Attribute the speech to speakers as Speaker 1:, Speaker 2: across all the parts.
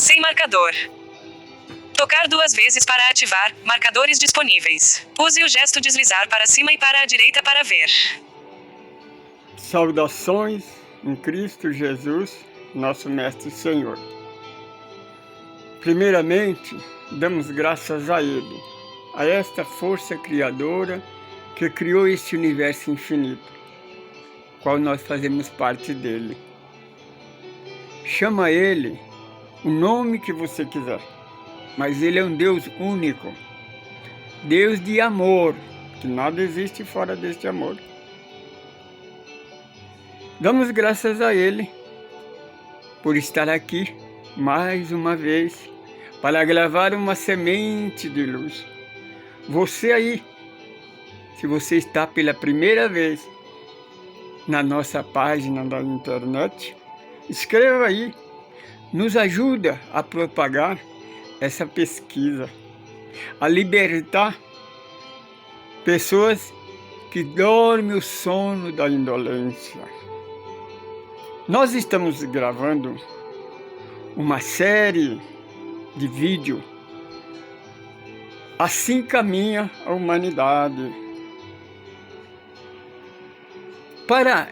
Speaker 1: Sem marcador. Tocar 2 vezes para ativar, marcadores disponíveis. Use o gesto deslizar para cima e para a direita para ver.
Speaker 2: Saudações em Cristo Jesus, nosso Mestre e Senhor. Primeiramente, damos graças a Ele, a esta força criadora que criou este universo infinito, qual nós fazemos parte dele. Chama Ele o nome que você quiser, mas Ele é um Deus único, Deus de amor, que nada existe fora deste amor. Damos graças a Ele por estar aqui mais uma vez para gravar uma semente de luz. Você aí, se você está pela primeira vez na nossa página da internet, escreva aí, nos ajuda a propagar essa pesquisa, a libertar pessoas que dormem o sono da indolência. Nós estamos gravando uma série de vídeos. Assim caminha a humanidade. Para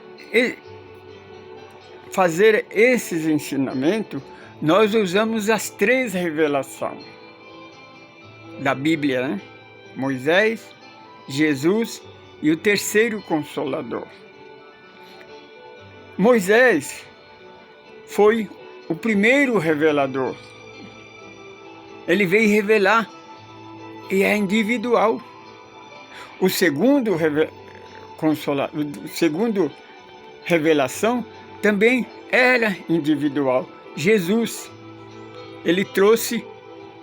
Speaker 2: fazer esses ensinamentos, nós usamos as 3 revelações da Bíblia, né? Moisés, Jesus e o 3º Consolador. Moisés foi o primeiro revelador. Ele veio revelar e é individual. O segundo revelação também era individual. Jesus, ele trouxe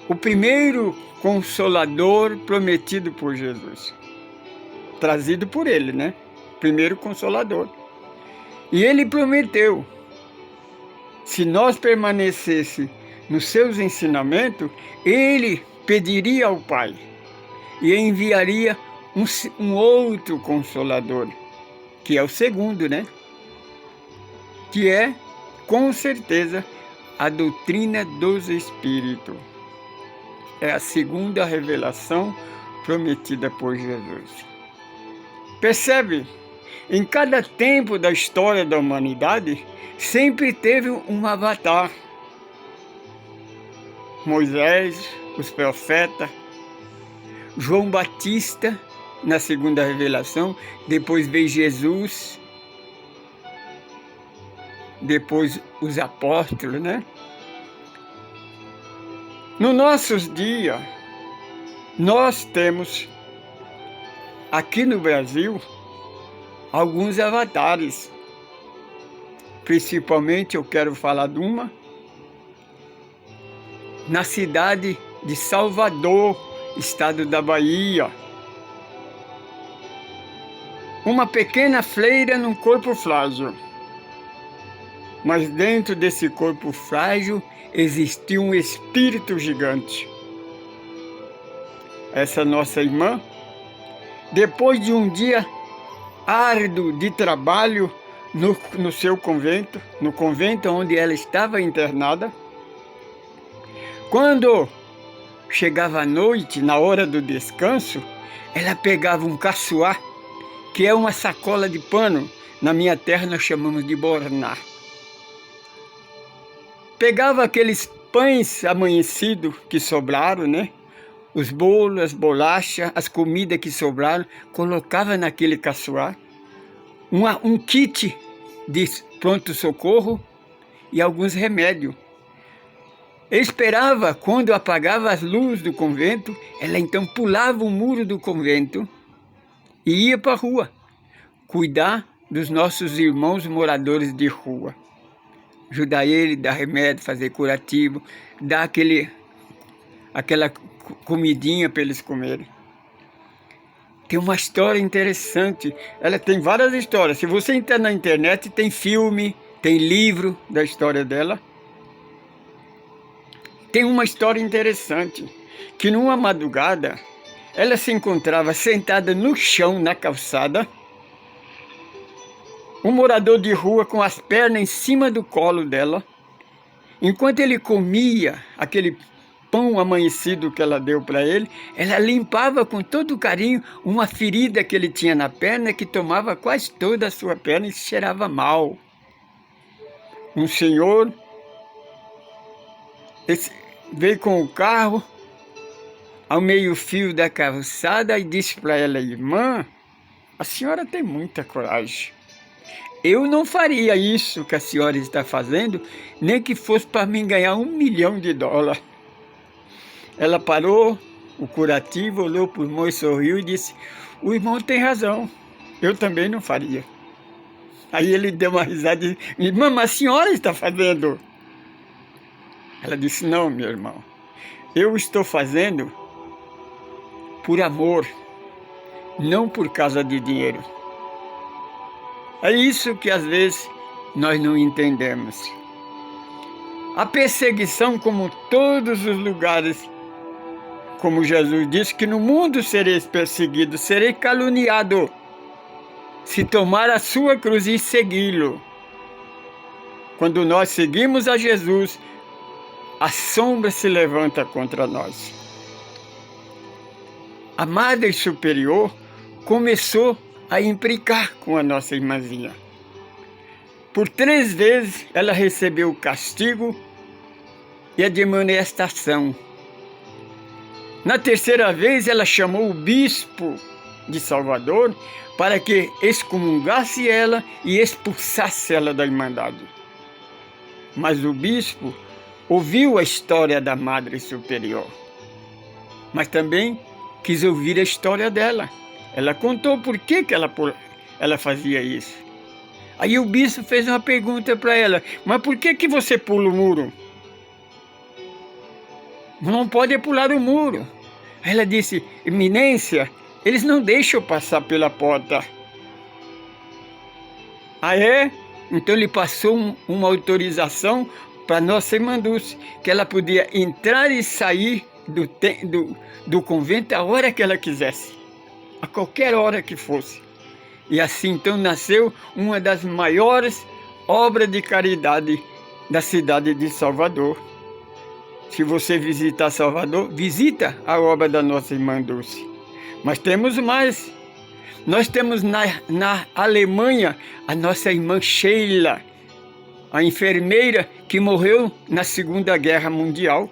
Speaker 2: o primeiro Consolador prometido por Jesus. Trazido por ele, né? Primeiro Consolador. E ele prometeu, se nós permanecesse nos seus ensinamentos, ele pediria ao Pai e enviaria um outro Consolador, que é o segundo, né? Que é, com certeza, a doutrina dos Espíritos. É a segunda revelação prometida por Jesus. Percebe? Em cada tempo da história da humanidade, sempre teve um avatar. Moisés, os profetas, João Batista, na segunda revelação, depois veio Jesus, depois os apóstolos, né? Nos nossos dias, nós temos, aqui no Brasil, alguns avatares. Principalmente eu quero falar de uma na cidade de Salvador, estado da Bahia. Uma pequena freira num corpo frágil. Mas dentro desse corpo frágil existia um espírito gigante. Essa nossa irmã, depois de um dia árduo de trabalho no seu convento, no convento onde ela estava internada, quando chegava a noite, na hora do descanso, ela pegava um caçoar, que é uma sacola de pano, na minha terra nós chamamos de borná. Pegava aqueles pães amanhecidos que sobraram, né? Os bolos, as bolachas, as comidas que sobraram, colocava naquele caçoar, um kit de pronto-socorro e alguns remédios. Eu esperava, quando apagava as luzes do convento, ela então pulava o muro do convento e ia para a rua, cuidar dos nossos irmãos moradores de rua. Ajudar ele, dar remédio, fazer curativo, dar aquela comidinha para eles comerem. Tem uma história interessante, ela tem várias histórias. Se você entrar na internet, tem filme, tem livro da história dela. Tem uma história interessante, que numa madrugada, ela se encontrava sentada no chão, na calçada, um morador de rua com as pernas em cima do colo dela, Enquanto ele comia aquele pão amanhecido que ela deu para ele, ela limpava com todo carinho uma ferida que ele tinha na perna, que tomava quase toda a sua perna e cheirava mal. Um senhor veio com o carro ao meio-fio da calçada e disse para ela: irmã, a senhora tem muita coragem. Eu não faria isso que a senhora está fazendo, nem que fosse para mim ganhar $1 milhão. Ela parou, o curativo olhou para o irmão e sorriu e disse: o irmão tem razão, eu também não faria. Aí ele deu uma risada e disse: irmã, mas a senhora está fazendo? Ela disse: não, meu irmão, eu estou fazendo por amor, não por causa de dinheiro. É isso que às vezes nós não entendemos. A perseguição, como todos os lugares, como Jesus disse, que no mundo sereis perseguido, serei caluniado, se tomar a sua cruz e segui-lo. Quando nós seguimos a Jesus, a sombra se levanta contra nós. A Madre Superior começou a implicar com a nossa irmãzinha. Por 3 vezes ela recebeu o castigo e a demonestação. Na 3ª vez ela chamou o bispo de Salvador para que excomungasse ela e expulsasse ela da Irmandade. Mas o bispo ouviu a história da Madre Superior, mas também quis ouvir a história dela. Ela contou por que ela fazia isso. Aí o bispo fez uma pergunta para ela: mas por que você pula o muro? Não pode pular o muro. Ela disse: eminência, eles não deixam passar pela porta. Ah, é? Então ele passou uma autorização para nossa irmã Dulce, que ela podia entrar e sair do convento a hora que ela quisesse, a qualquer hora que fosse. E assim então nasceu uma das maiores obras de caridade da cidade de Salvador. Se você visitar Salvador, visita a obra da nossa irmã Dulce. Mas temos mais. Nós temos na Alemanha a nossa irmã Sheila, a enfermeira que morreu na Segunda Guerra Mundial.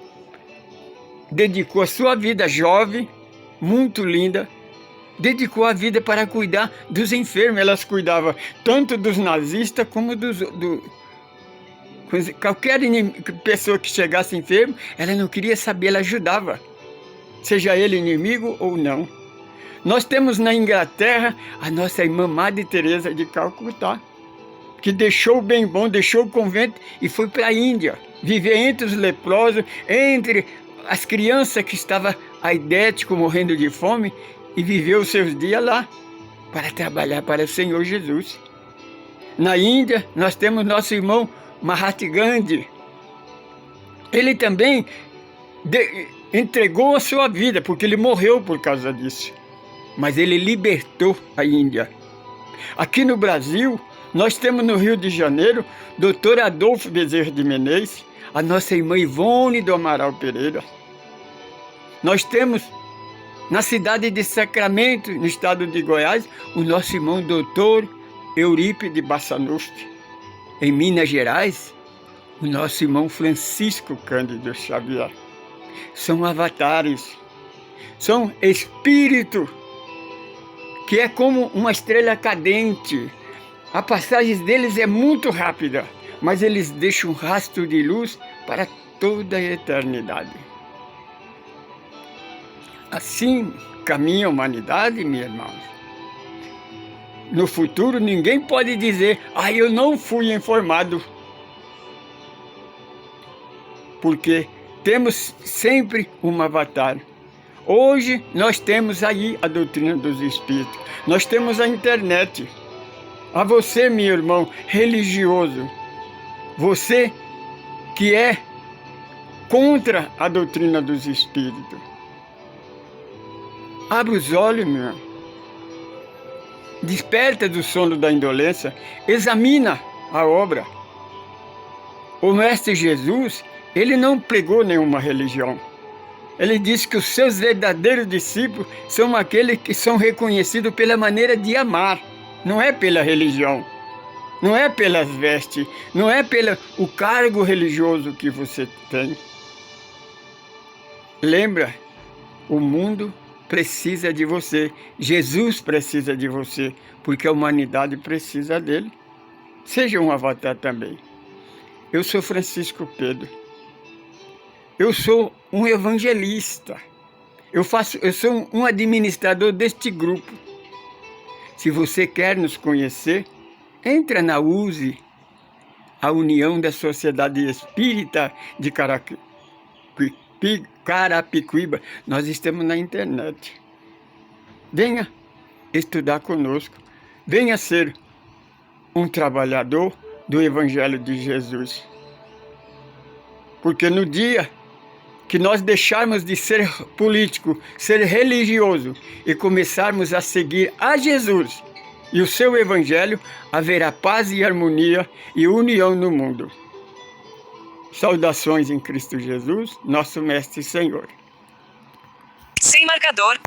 Speaker 2: Dedicou a sua vida jovem, muito linda, dedicou a vida para cuidar dos enfermos. Elas cuidavam tanto dos nazistas como qualquer pessoa que chegasse enfermo, ela não queria saber, ela ajudava, seja ele inimigo ou não. Nós temos na Inglaterra a nossa irmã Madre Teresa de Calcutá, que deixou o bem bom, deixou o convento e foi para a Índia, viver entre os leprosos, entre as crianças que estavam aidéticas, morrendo de fome, e viveu os seus dias lá, para trabalhar para o Senhor Jesus. Na Índia, nós temos nosso irmão Mahatma Gandhi. Ele também entregou a sua vida, porque ele morreu por causa disso. Mas ele libertou a Índia. Aqui no Brasil, nós temos no Rio de Janeiro, Dr. Adolfo Bezerra de Menezes, a nossa irmã Ivone do Amaral Pereira. Nós temos na cidade de Sacramento, no estado de Goiás, o nosso irmão Dr. Eurípides Bassanufo. Em Minas Gerais, o nosso irmão Francisco Cândido Xavier. São avatares, são espíritos, que é como uma estrela cadente. A passagem deles é muito rápida, mas eles deixam um rastro de luz para toda a eternidade. Assim caminha a humanidade, minha irmã. No futuro, ninguém pode dizer: eu não fui informado. Porque temos sempre um avatar. Hoje, nós temos aí a doutrina dos Espíritos. Nós temos a internet. A você, meu irmão religioso, você que é contra a doutrina dos Espíritos, abre os olhos, meu irmão. Desperta do sono da indolência, examina a obra. O Mestre Jesus, Ele não pregou nenhuma religião. Ele disse que os seus verdadeiros discípulos são aqueles que são reconhecidos pela maneira de amar, não é pela religião, não é pelas vestes, não é pelo o cargo religioso que você tem. Lembra, o mundo precisa de você, Jesus precisa de você, porque a humanidade precisa dele. Seja um avatar também. Eu sou Francisco Pedro. Eu sou um evangelista. Eu sou um administrador deste grupo. Se você quer nos conhecer, entra na USE, a União da Sociedade Espírita de Carapicuíba. Nós estamos na internet. Venha estudar conosco. Venha ser um trabalhador do Evangelho de Jesus. Porque no dia que nós deixarmos de ser político, ser religioso e começarmos a seguir a Jesus e o seu Evangelho, haverá paz e harmonia e união no mundo. Saudações em Cristo Jesus, nosso Mestre e Senhor.
Speaker 1: Sem marcador.